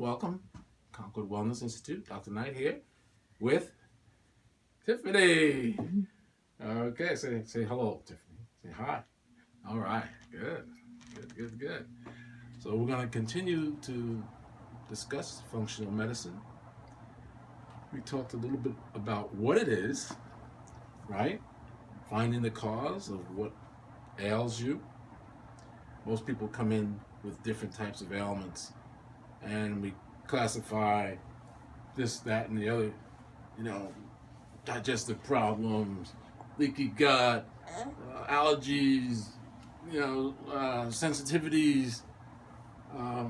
Welcome, Concord Wellness Institute. Dr. Knight here with Tiffany. Okay, say hello, Tiffany. Say hi. All right, good. So we're going to continue to discuss functional medicine. We talked a little bit about what it is, right? Finding the cause of what ails you. Most people come in with different types of ailments, and we classify this, that, and the other, digestive problems, leaky gut, allergies, sensitivities,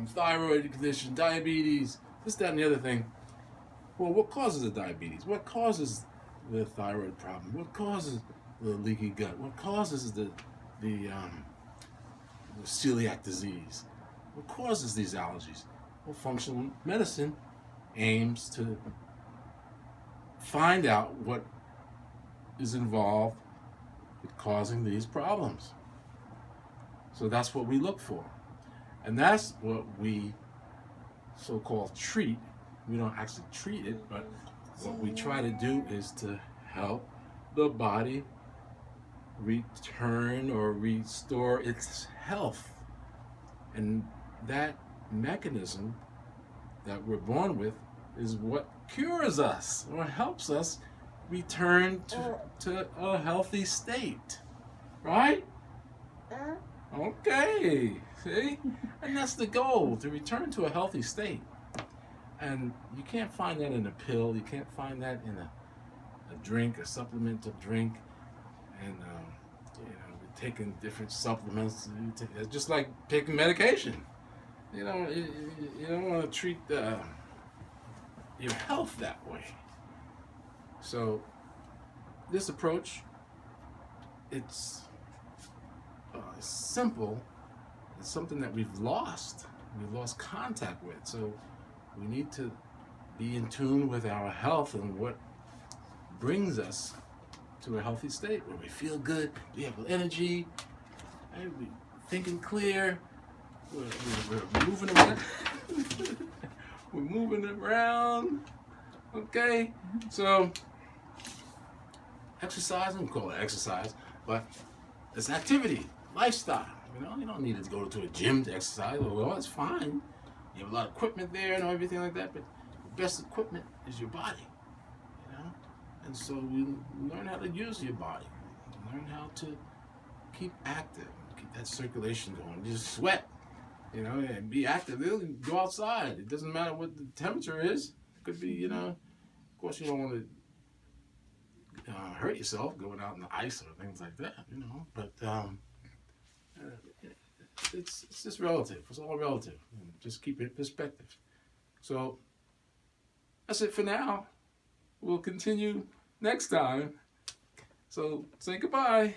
thyroid condition, diabetes, this, that, and the other thing. Well, what causes the diabetes? What causes the thyroid problem? What causes the leaky gut? What causes the celiac disease? What causes these allergies? Well, functional medicine aims to find out what is involved with causing these problems. So that's what we look for. And that's what we so-called treat. We don't actually treat it, but what we try to do is to help the body return or restore its health. And that mechanism that we're born with is what cures us or helps us return to a healthy state, right? Okay, see? And that's the goal, to return to a healthy state. And you can't find that in a pill, you can't find that in a drink, a supplemental drink, and we're taking different supplements, it's just like taking medication. You don't want to treat your health that way. So this approach, it's simple. It's something that we've lost contact with. So we need to be in tune with our health and what brings us to a healthy state where we feel good, we have energy, and we're thinking clear. We're moving around. We're moving around. Okay? So, exercise, we call it exercise, but it's activity, lifestyle. You don't need to go to a gym to exercise. Well, it's fine. You have a lot of equipment there and everything like that, but the best equipment is your body. And so you learn how to use your body. You learn how to keep active, keep that circulation going. You just sweat. And be active. Go outside. It doesn't matter what the temperature is. It could be, of course, you don't want to hurt yourself going out in the ice or things like that, But it's just relative. It's all relative. Just keep it in perspective. So that's it for now. We'll continue next time. So say goodbye.